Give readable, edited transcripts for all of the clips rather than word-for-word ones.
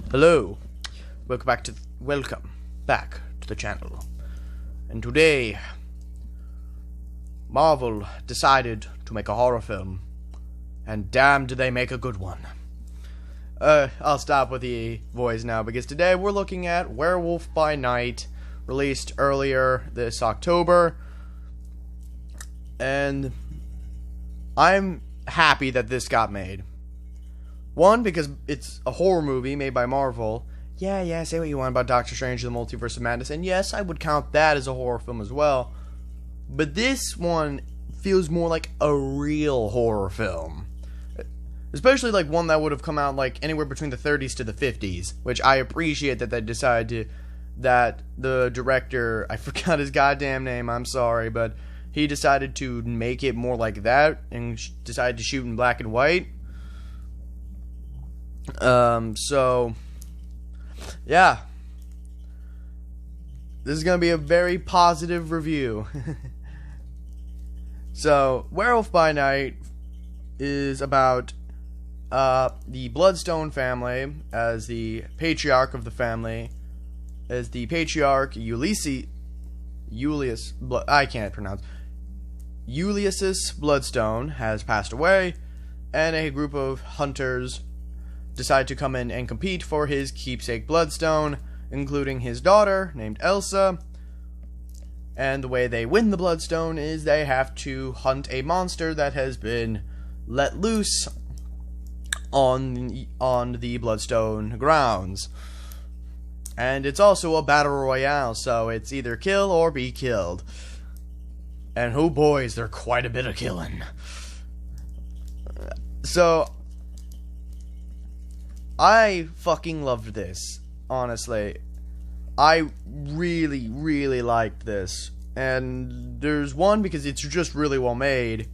Hello, welcome back to the channel. And today, Marvel decided to make a horror film, and damn did they make a good one. I'll stop with the voice now because today we're looking at Werewolf by Night, released earlier this October, and I'm happy that this got made. One, because it's a horror movie made by Marvel. Yeah, say what you want about Doctor Strange and the Multiverse of Madness, and yes, I would count that as a horror film as well. But this one feels more like a real horror film. Especially like one that would have come out like anywhere between the 30s to the 50s, which I appreciate that they decided to, that the director, I forgot his goddamn name, I'm sorry, but he decided to make it more like that and decided to shoot in black and white. So, yeah. This is going to be a very positive review. So, Werewolf by Night is about, the Bloodstone family, as the patriarch of the family, as the patriarch Julius Bloodstone has passed away, and a group of hunters decide to come in and compete for his keepsake Bloodstone, including his daughter, named Elsa. And the way they win the Bloodstone is they have to hunt a monster that has been let loose on the Bloodstone grounds. And it's also a battle royale, so it's either kill or be killed. And oh boy, is there quite a bit of killing. So, I fucking loved this, honestly. I really liked this. And there's one, because it's just really well made.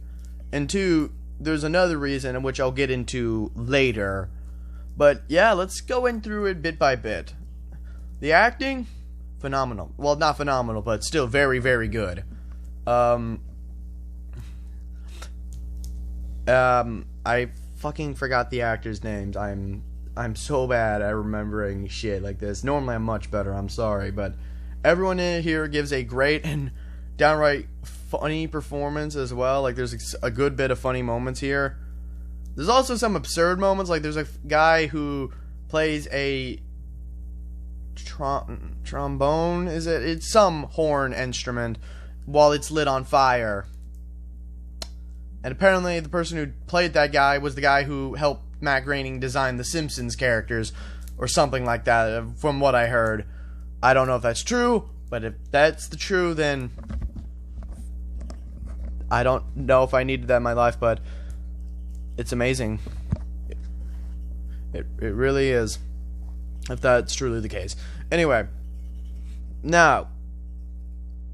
And two, there's another reason, which I'll get into later. But yeah, let's go in through it bit by bit. The acting? Phenomenal. Well, not phenomenal, but still very, very good. I fucking forgot the actors' names. I'm so bad at remembering shit like this. Normally I'm much better, I'm sorry, but everyone in here gives a great and downright funny performance as well. Like, there's a good bit of funny moments here. There's also some absurd moments, like there's a guy who plays a trombone, is it? It's some horn instrument while it's lit on fire. And apparently the person who played that guy was the guy who helped Matt Groening design the Simpsons characters, or something like that, from what I heard. I don't know if that's true, but if that's the true, then I don't know if I needed that in my life, but it's amazing. It really is, if that's truly the case. Anyway, now,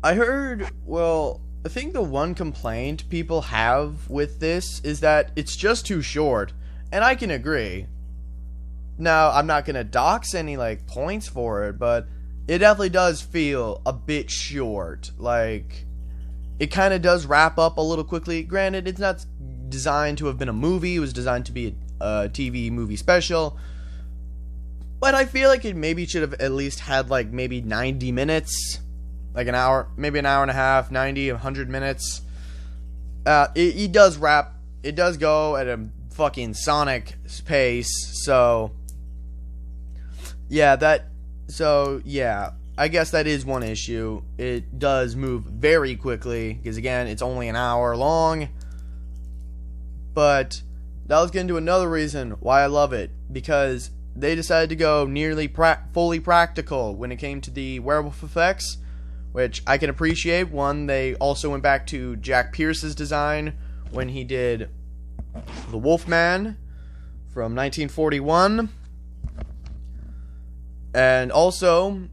I heard, well, I think the one complaint people have with this is that it's just too short. And I can agree. Now, I'm not gonna dox any, like, points for it, but it definitely does feel a bit short. Like, it kind of does wrap up a little quickly. Granted, it's not designed to have been a movie. It was designed to be a TV movie special. But I feel like it maybe should have at least had, like, maybe 90 minutes. Like an hour, maybe an hour and a half, 90, 100 minutes. It does wrap, it does go at a fucking sonic pace, so yeah, I guess that is one issue. It does move very quickly, because again, it's only an hour long. But now let's get into another reason why I love it, because they decided to go nearly fully practical when it came to the werewolf effects, which I can appreciate. One, they also went back to Jack Pierce's design when he did The Wolfman from 1941. And also,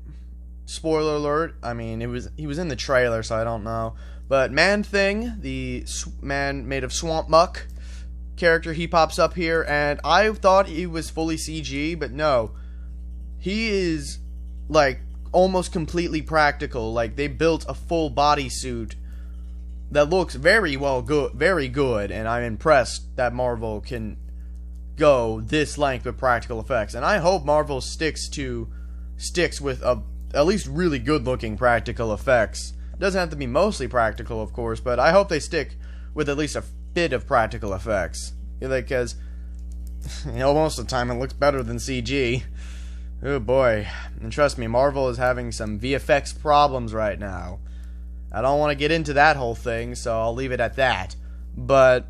spoiler alert, I mean, he was in the trailer, so I don't know, but Man-Thing, the man made of swamp muck character, he pops up here, and I thought he was fully CG, but no. He is, like, almost completely practical. Like, they built a full bodysuit that looks very good, and I'm impressed that Marvel can go this length with practical effects, and I hope Marvel sticks with at least really good looking practical effects. It doesn't have to be mostly practical, of course, but I hope they stick with at least a bit of practical effects, because most of the time it looks better than CG. Oh boy. And trust me, Marvel is having some VFX problems right now. I don't want to get into that whole thing, so I'll leave it at that. But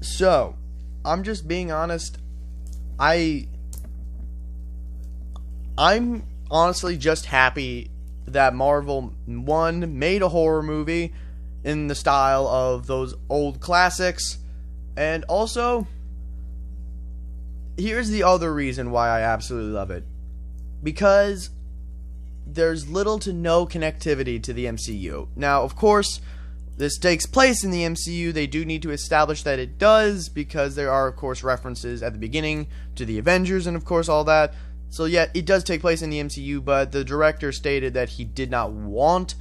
so I'm just being honest. I'm honestly just happy that Marvel, one, made a horror movie in the style of those old classics, and also, here's the other reason why I absolutely love it. Because there's little to no connectivity to the MCU. Now, of course, this takes place in the MCU. They do need to establish that it does, because there are, of course, references at the beginning to the Avengers and, of course, all that. So, yeah, it does take place in the MCU, but the director stated that he did not want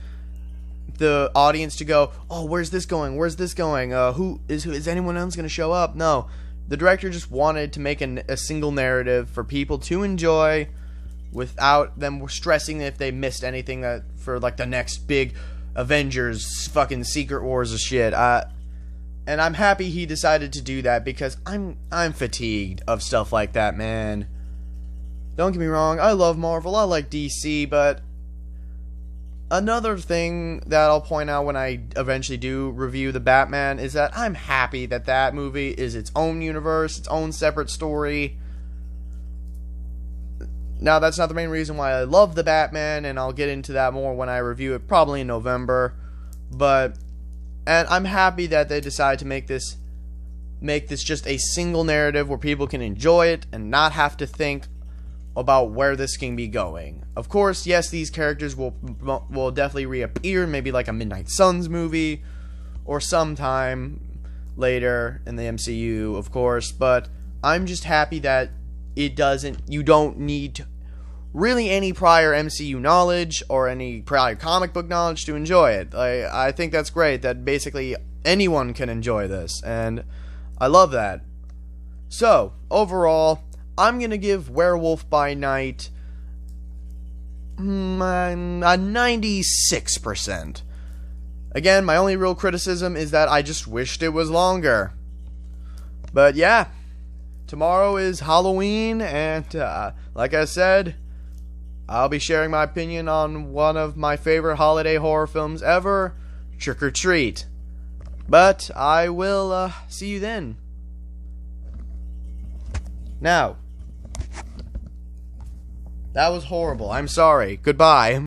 the audience to go, oh, where's this going? Where's this going? Who is anyone else going to show up? No. The director just wanted to make a single narrative for people to enjoy without them stressing if they missed anything for, like, the next big Avengers fucking Secret Wars of shit. And I'm happy he decided to do that, because I'm fatigued of stuff like that, man. Don't get me wrong, I love Marvel, I like DC, but another thing that I'll point out when I eventually do review the Batman is that I'm happy that that movie is its own universe, its own separate story. Now, that's not the main reason why I love the Batman, and I'll get into that more when I review it, probably in November. And I'm happy that they decided to make this just a single narrative where people can enjoy it and not have to think about where this can be going. Of course, yes, these characters will definitely reappear, maybe like a Midnight Suns movie, or sometime later in the MCU, of course, but I'm just happy that you don't need really any prior MCU knowledge or any prior comic book knowledge to enjoy it. I think that's great, that basically anyone can enjoy this, and I love that. So, overall, I'm going to give Werewolf by Night a 96%. Again, my only real criticism is that I just wished it was longer. But yeah, tomorrow is Halloween, and like I said, I'll be sharing my opinion on one of my favorite holiday horror films ever, Trick or Treat. But I will see you then. Now, that was horrible. I'm sorry. Goodbye.